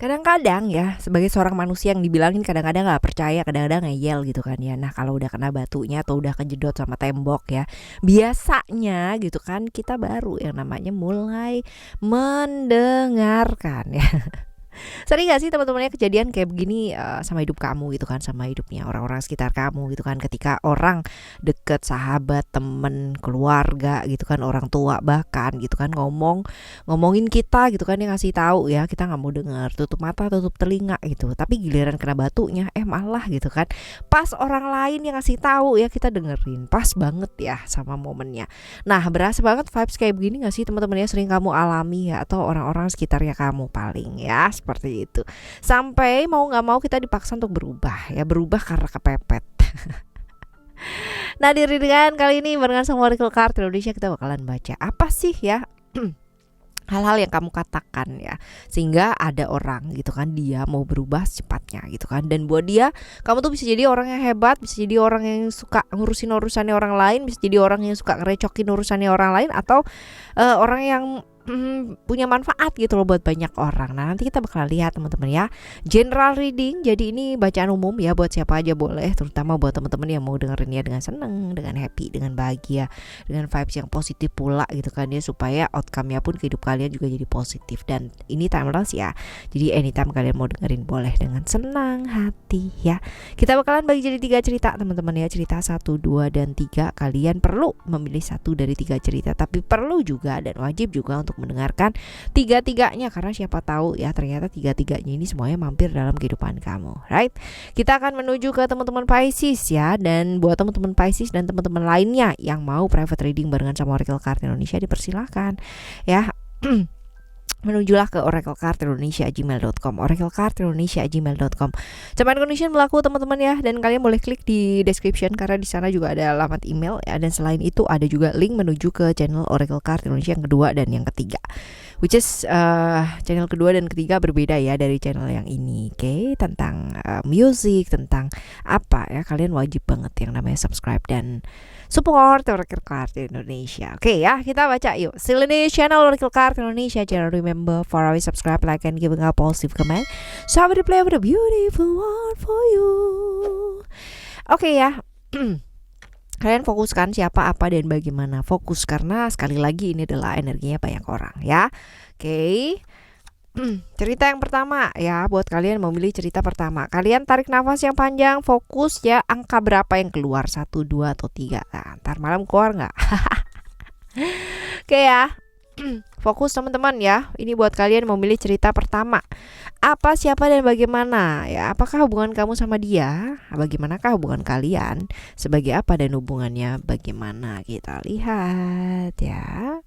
Kadang-kadang ya, sebagai seorang manusia yang dibilangin kadang-kadang nggak percaya, kadang-kadang ngeyel gitu kan ya. Nah kalau udah kena batunya atau udah kejedot sama tembok ya, biasanya gitu kan kita baru yang namanya mulai mendengarkan ya. Sering gak sih teman-temannya kejadian kayak begini sama hidup kamu gitu kan, sama hidupnya orang-orang sekitar kamu gitu kan, ketika orang deket, sahabat, temen, keluarga gitu kan, orang tua bahkan gitu kan ngomongin kita gitu kan, dia ngasih tahu ya kita nggak mau dengar, tutup mata tutup telinga gitu, tapi giliran kena batunya malah gitu kan pas orang lain yang ngasih tahu ya kita dengerin, pas banget ya sama momennya. Nah berasa banget vibes kayak begini gak sih teman-teman ya, sering kamu alami ya, atau orang-orang sekitarnya kamu paling ya seperti itu. Sampai mau nggak mau kita dipaksa untuk berubah ya, berubah karena kepepet. Nah di readingan kali ini barengan sama Oracle Card Indonesia kita bakalan baca apa sih ya hal-hal yang kamu katakan ya, sehingga ada orang gitu kan dia mau berubah secepatnya gitu kan, dan buat dia kamu tuh bisa jadi orang yang hebat, bisa jadi orang yang suka ngurusin urusannya orang lain, bisa jadi orang yang suka ngerecokin urusannya orang lain, atau orang yang punya manfaat gitu loh buat banyak orang. Nah nanti kita bakal lihat teman-teman ya, general reading, jadi ini bacaan umum ya buat siapa aja boleh, terutama buat teman-teman yang mau dengerinnya dengan seneng, dengan happy, dengan bahagia, dengan vibes yang positif pula gitu kan ya, supaya outcome-nya pun ke hidup kalian juga jadi positif. Dan ini timeless ya, jadi anytime kalian mau dengerin boleh dengan senang hati ya. Kita bakalan bagi jadi 3 cerita teman-teman ya, cerita 1, 2, dan 3. Kalian perlu memilih 1 dari 3 cerita, tapi perlu juga dan wajib juga untuk mendengarkan 3-3-nya, karena siapa tahu ya ternyata 3-3-nya ini semuanya mampir dalam kehidupan kamu, right? Kita akan menuju ke teman-teman Pisces ya, dan buat teman-teman Pisces dan teman-teman lainnya yang mau private reading barengan sama Oracle Card Indonesia dipersilakan ya. Menujulah ke oraclecardindonesia@gmail.com, oraclecardindonesia@gmail.com. Terms and condition berlaku teman-teman ya, dan kalian boleh klik di description karena di sana juga ada alamat email ya, dan selain itu ada juga link menuju ke channel Oracle Card Indonesia yang kedua dan yang ketiga, which is channel kedua dan ketiga berbeda ya dari channel yang ini. Oke, tentang music, tentang apa ya, kalian wajib banget yang namanya subscribe dan support Oracle Card Indonesia. Oke ya, kita baca yuk. Still ini channel Oracle Card Indonesia. Jangan remember for always subscribe, like, and giving a positive comment. So I will play with a beautiful one for you. Oke ya. Kalian fokuskan siapa, apa, dan bagaimana. Fokus karena sekali lagi ini adalah energinya banyak orang ya. Oke. Cerita yang pertama ya, buat kalian memilih cerita pertama, kalian tarik nafas yang panjang, fokus ya, angka berapa yang keluar, 1, 2, atau 3. Nah, ntar malam keluar nggak? Oke ya. Fokus teman-teman ya. Ini buat kalian memilih cerita pertama. Apa, siapa, dan bagaimana ya? Apakah hubungan kamu sama dia? Bagaimanakah hubungan kalian? Sebagai apa dan hubungannya bagaimana? Kita lihat ya.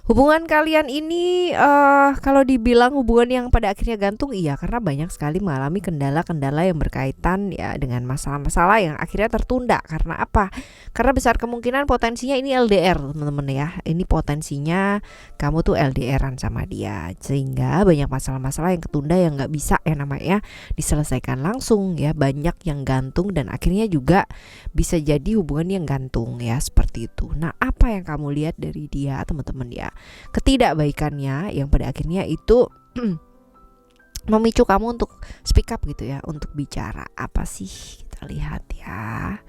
Hubungan kalian ini kalau dibilang hubungan yang pada akhirnya gantung, iya, karena banyak sekali mengalami kendala-kendala yang berkaitan ya dengan masalah-masalah yang akhirnya tertunda. Karena apa? Karena besar kemungkinan potensinya ini LDR teman-teman ya. Ini potensinya kamu tuh LDRan sama dia, sehingga banyak masalah-masalah yang ketunda yang gak bisa yang namanya diselesaikan langsung ya. Banyak yang gantung dan akhirnya juga bisa jadi hubungan yang gantung ya, seperti itu. Nah apa yang kamu lihat dari dia teman-teman ya? Ketidakbaikannya yang pada akhirnya itu memicu kamu untuk speak up gitu ya, untuk bicara. Apa sih? Kita lihat ya.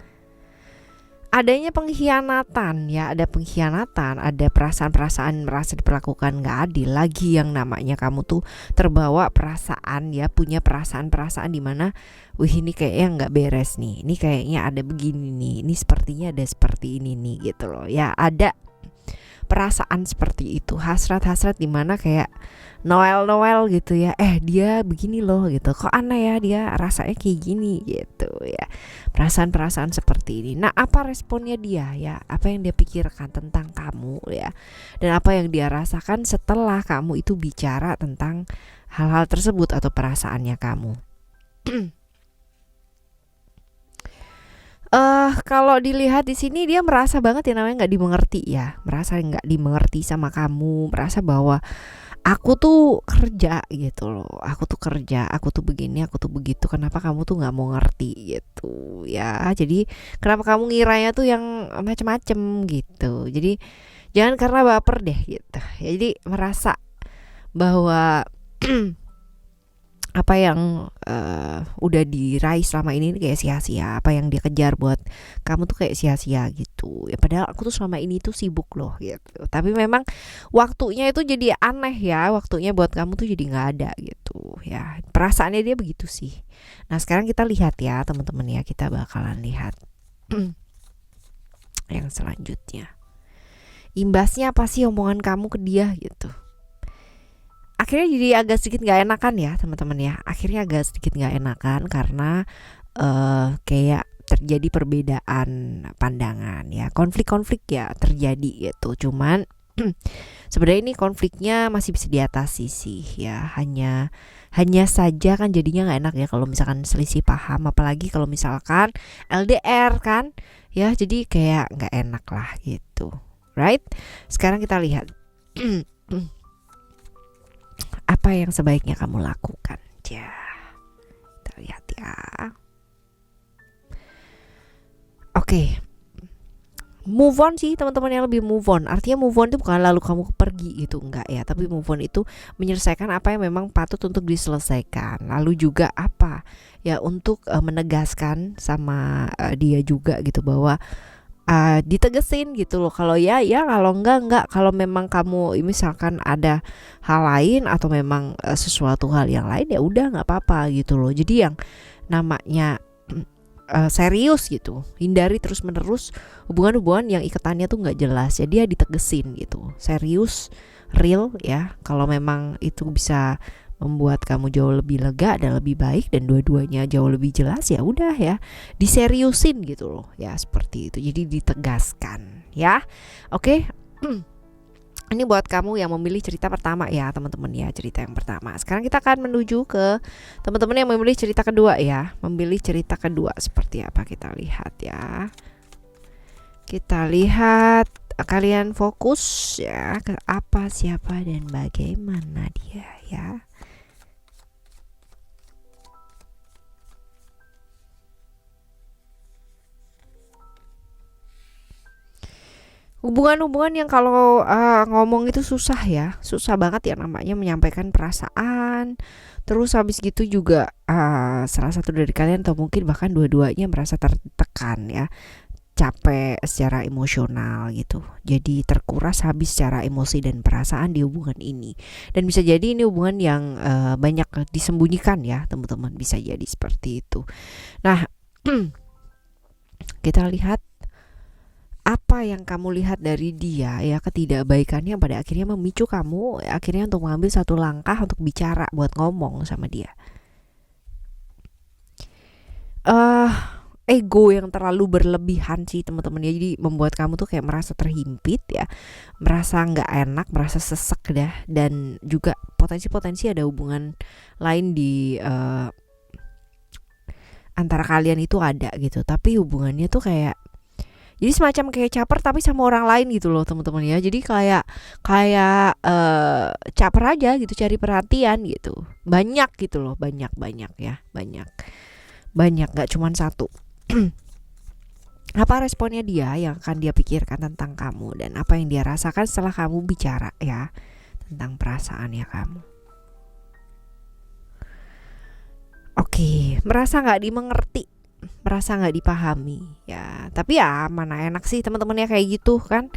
Adanya pengkhianatan ya, ada pengkhianatan, ada perasaan-perasaan merasa diperlakukan gak adil. Lagi yang namanya kamu tuh terbawa perasaan ya, punya perasaan-perasaan dimana wih ini kayaknya gak beres nih, ini kayaknya ada begini nih, ini sepertinya ada seperti ini nih gitu loh ya. Ada perasaan seperti itu, hasrat-hasrat dimana kayak Noel gitu ya, dia begini loh gitu, kok aneh ya dia rasanya kayak gini gitu ya, perasaan-perasaan seperti ini. Nah apa responnya dia ya, apa yang dia pikirkan tentang kamu ya, dan apa yang dia rasakan setelah kamu itu bicara tentang hal-hal tersebut atau perasaannya kamu. Kalau dilihat di sini dia merasa banget ya namanya nggak dimengerti ya, merasa nggak dimengerti sama kamu, merasa bahwa aku tuh kerja gitu loh, aku tuh kerja, aku tuh begini, aku tuh begitu, kenapa kamu tuh nggak mau ngerti gitu ya. Jadi kenapa kamu ngiranya tuh yang macem-macem gitu. Jadi jangan karena baper deh gitu ya, jadi merasa bahwa apa yang udah diraih selama ini kayak sia-sia, apa yang dia kejar buat kamu tuh kayak sia-sia gitu ya, padahal aku tuh selama ini tuh sibuk loh gitu, tapi memang waktunya itu jadi aneh ya, waktunya buat kamu tuh jadi nggak ada gitu ya, perasaannya dia begitu sih. Nah sekarang kita lihat ya teman-teman ya, kita bakalan lihat yang selanjutnya, imbasnya apa sih omongan kamu ke dia gitu. Akhirnya jadi agak sedikit nggak enakan ya teman-teman ya, akhirnya agak sedikit nggak enakan karena kayak terjadi perbedaan pandangan ya, konflik-konflik ya terjadi gitu, cuman sebenarnya ini konfliknya masih bisa diatasi sih ya, hanya saja kan jadinya nggak enak ya kalau misalkan selisih paham, apalagi kalau misalkan LDR kan ya, jadi kayak nggak enak lah gitu, right? Sekarang kita lihat apa yang sebaiknya kamu lakukan. Ya, kita lihat ya. Oke, move on sih teman-teman, yang lebih move on. Artinya move on itu bukan lalu kamu pergi gitu, enggak ya. Tapi move on itu menyelesaikan apa yang memang patut untuk diselesaikan. Lalu juga apa ya, untuk menegaskan sama dia juga gitu, bahwa ditegesin gitu loh, kalau ya kalau enggak, kalau memang kamu misalkan ada hal lain atau memang sesuatu hal yang lain ya udah nggak apa-apa gitu loh. Jadi yang namanya serius gitu, hindari terus menerus hubungan-hubungan yang ikatannya tuh nggak jelas, jadi ya ditegesin gitu, serius, real ya, kalau memang itu bisa membuat kamu jauh lebih lega dan lebih baik dan dua-duanya jauh lebih jelas, ya udah ya diseriusin gitu loh ya, seperti itu, jadi ditegaskan ya. Oke. Ini buat kamu yang memilih cerita pertama ya teman-teman ya, cerita yang pertama. Sekarang kita akan menuju ke teman-teman yang memilih cerita kedua ya, memilih cerita kedua seperti apa, kita lihat ya. Kita lihat kalian fokus ya ke apa, siapa dan bagaimana dia ya. Hubungan-hubungan yang kalau ngomong itu susah ya, susah banget ya namanya menyampaikan perasaan. Terus habis gitu juga salah satu dari kalian atau mungkin bahkan dua-duanya merasa tertekan ya, capek secara emosional gitu. Jadi terkuras habis secara emosi dan perasaan di hubungan ini. Dan bisa jadi ini hubungan yang banyak disembunyikan ya teman-teman, bisa jadi seperti itu. Nah kita lihat apa yang kamu lihat dari dia ya, ketidakbaikannya pada akhirnya memicu kamu akhirnya untuk mengambil satu langkah untuk bicara, buat ngomong sama dia. Ego yang terlalu berlebihan sih teman-teman ya, jadi membuat kamu tuh kayak merasa terhimpit ya, merasa nggak enak, merasa sesek dah, dan juga potensi-potensi ada hubungan lain di antara kalian itu ada gitu, tapi hubungannya tuh kayak jadi semacam kayak caper tapi sama orang lain gitu loh teman-teman ya, jadi kayak caper aja gitu, cari perhatian gitu, banyak gitu loh, banyak ya, banyak nggak cuma satu. Apa responnya dia yang akan dia pikirkan tentang kamu, dan apa yang dia rasakan setelah kamu bicara ya tentang perasaannya kamu. Oke, merasa nggak dimengerti, merasa nggak dipahami ya, tapi ya mana enak sih teman-teman ya kayak gitu kan.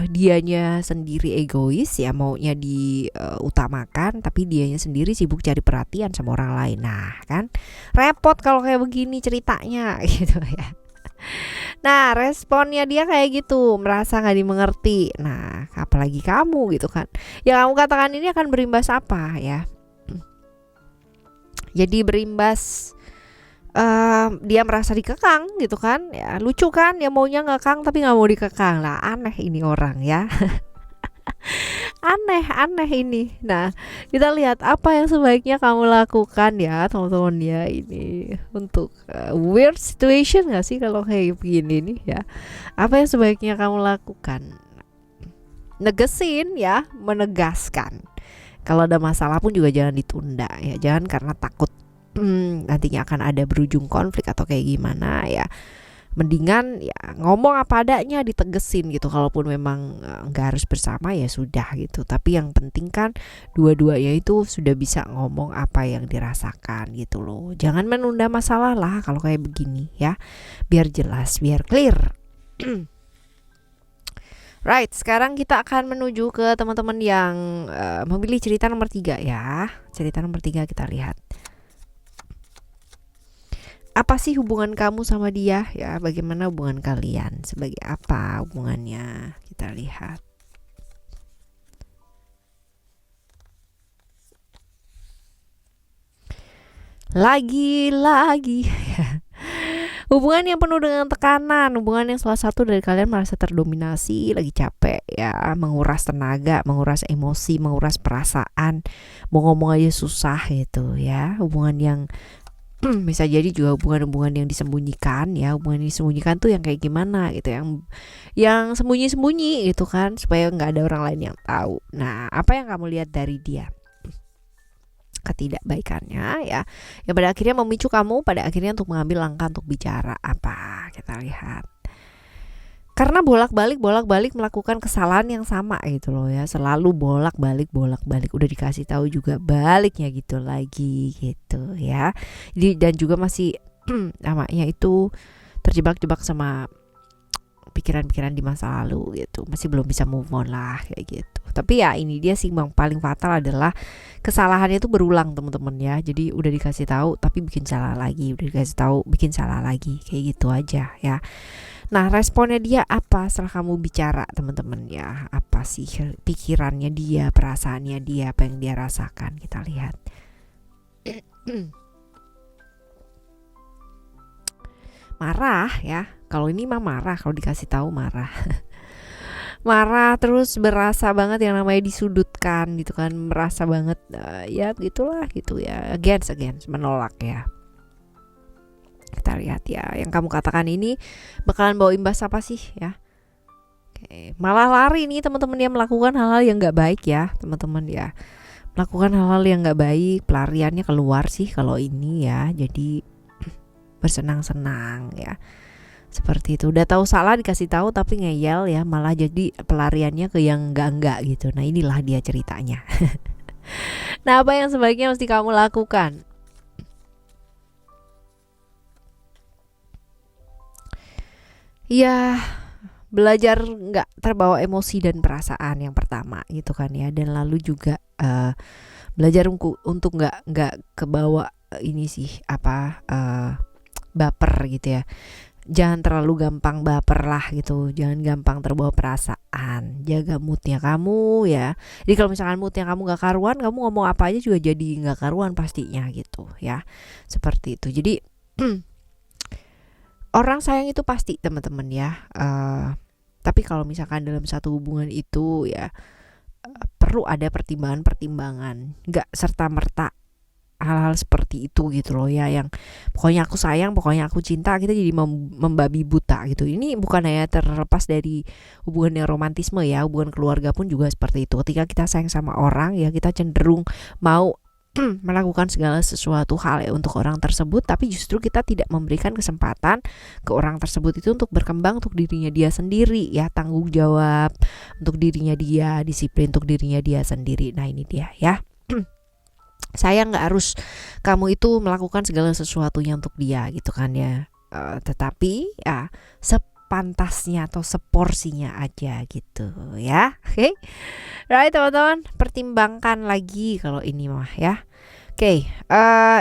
Dianya sendiri egois ya, maunya diutamakan, tapi dianya sendiri sibuk cari perhatian sama orang lain. Nah kan repot kalau kayak begini ceritanya gitu ya. Nah responnya dia kayak gitu, merasa nggak dimengerti. Nah apalagi kamu gitu kan, yang kamu katakan ini akan berimbas apa ya, jadi berimbas dia merasa dikekang gitu kan ya, lucu kan ya, maunya ngekang tapi nggak mau dikekang lah, aneh ini orang ya. aneh ini. Nah kita lihat apa yang sebaiknya kamu lakukan ya teman-teman ya, ini untuk weird situation nggak sih kalau kayak begini nih ya, apa yang sebaiknya kamu lakukan, negesin ya, menegaskan. Kalau ada masalah pun juga jangan ditunda ya, jangan karena takut nantinya akan ada berujung konflik atau kayak gimana ya, Mendingan ya ngomong apa adanya, ditegesin gitu. Kalaupun memang nggak harus bersama ya sudah gitu. Tapi yang penting kan dua-duanya itu sudah bisa ngomong apa yang dirasakan gitu loh. Jangan menunda masalah lah kalau kayak begini ya. Biar jelas, biar clear. Right, sekarang kita akan menuju ke teman-teman yang memilih cerita nomor 3 ya. Cerita nomor 3 kita lihat. Apa sih hubungan kamu sama dia ya? Bagaimana hubungan kalian? Sebagai apa hubungannya? Kita lihat. Lagi-lagi hubungan yang penuh dengan tekanan, hubungan yang salah satu dari kalian merasa terdominasi, lagi capek ya, menguras tenaga, menguras emosi, menguras perasaan, mau ngomong aja susah gitu ya. Hubungan yang bisa jadi juga hubungan-hubungan yang disembunyikan ya. Hubungan yang disembunyikan tuh yang kayak gimana gitu, yang sembunyi-sembunyi gitu kan, supaya nggak ada orang lain yang tahu. Nah, apa yang kamu lihat dari dia? Ketidakbaikannya ya, yang pada akhirnya memicu kamu pada akhirnya untuk mengambil langkah untuk bicara. Apa kita lihat? Karena bolak-balik melakukan kesalahan yang sama gitu loh ya, selalu bolak-balik udah dikasih tahu juga baliknya gitu lagi gitu ya. Dan juga masih namanya itu terjebak-jebak sama pikiran-pikiran di masa lalu gitu, masih belum bisa move on lah kayak gitu. Tapi ya ini dia sih, yang paling fatal adalah kesalahannya itu berulang teman-teman ya. Jadi udah dikasih tahu tapi bikin salah lagi, udah dikasih tahu bikin salah lagi, kayak gitu aja ya. Nah, responnya dia apa setelah kamu bicara teman-teman ya? Apa sih pikirannya dia, perasaannya dia, apa yang dia rasakan? Kita lihat. Marah ya. Kalau ini mah marah, kalau dikasih tahu marah. Marah terus berasa banget yang namanya disudutkan gitu kan, merasa banget ya gitulah gitu ya, against menolak ya. Kita lihat ya, yang kamu katakan ini bakalan bawa imbas apa sih ya? Oke, malah lari nih teman-teman, dia melakukan hal-hal yang nggak baik ya teman-teman ya, melakukan hal-hal yang nggak baik, pelariannya keluar sih kalau ini ya, jadi bersenang-senang ya. Seperti itu, udah tahu salah dikasih tahu tapi ngeyel ya, malah jadi pelariannya ke yang enggak gitu. Nah, inilah dia ceritanya. Nah, apa yang sebaiknya mesti kamu lakukan? Ya, belajar nggak terbawa emosi dan perasaan yang pertama gitu kan ya, dan lalu juga belajar untuk nggak kebawa ini sih apa baper gitu ya. Jangan terlalu gampang baper lah gitu, jangan gampang terbawa perasaan, jaga moodnya kamu ya. Jadi kalau misalkan moodnya kamu gak karuan, kamu ngomong apa aja juga jadi gak karuan pastinya gitu ya, seperti itu. Jadi orang sayang itu pasti teman-teman ya, tapi kalau misalkan dalam satu hubungan itu ya perlu ada pertimbangan-pertimbangan, gak serta-merta hal-hal seperti itu gitu loh ya, yang pokoknya aku sayang, pokoknya aku cinta, kita jadi membabi buta gitu. Ini bukan hanya terlepas dari hubungan yang romantisme ya, hubungan keluarga pun juga seperti itu. Ketika kita sayang sama orang ya, kita cenderung mau melakukan segala sesuatu hal ya untuk orang tersebut, tapi justru kita tidak memberikan kesempatan ke orang tersebut itu untuk berkembang untuk dirinya dia sendiri ya, tanggung jawab untuk dirinya dia, disiplin untuk dirinya dia sendiri. Nah, ini dia ya. Saya nggak harus kamu itu melakukan segala sesuatunya untuk dia gitu kan ya, tetapi ya sepantasnya atau seporsinya aja gitu ya. Oke, right teman-teman, pertimbangkan lagi kalau ini mah ya. Oke,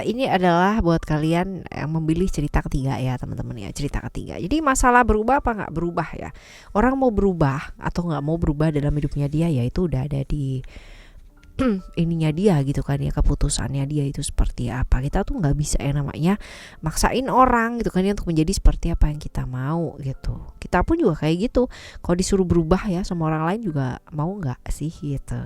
ini adalah buat kalian yang memilih cerita ketiga ya teman-teman ya, cerita ketiga. Jadi masalah berubah apa nggak berubah ya, orang mau berubah atau nggak mau berubah dalam hidupnya dia ya itu udah ada di ininya dia gitu kan ya, keputusannya dia itu seperti apa. Kita tuh nggak bisa yang namanya maksain orang gitu kan ya untuk menjadi seperti apa yang kita mau gitu. Kita pun juga kayak gitu, kalau disuruh berubah ya sama orang lain juga mau nggak sih gitu.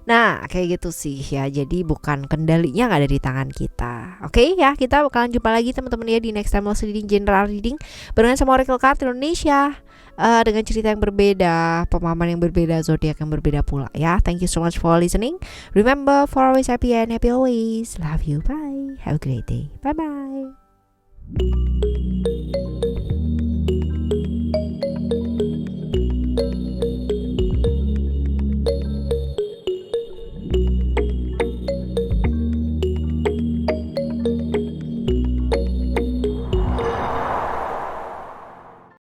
Nah, kayak gitu sih ya. Jadi bukan, kendalinya nggak ada di tangan kita. Oke ya, kita bakalan jumpa lagi teman-teman ya di next time reading, general reading barengan sama Oracle Card Indonesia, dengan cerita yang berbeda, pemahaman yang berbeda, zodiak yang berbeda pula ya. Thank you so much for listening. Remember, for always happy and happy always. Love you. Bye. Have a great day. Bye bye.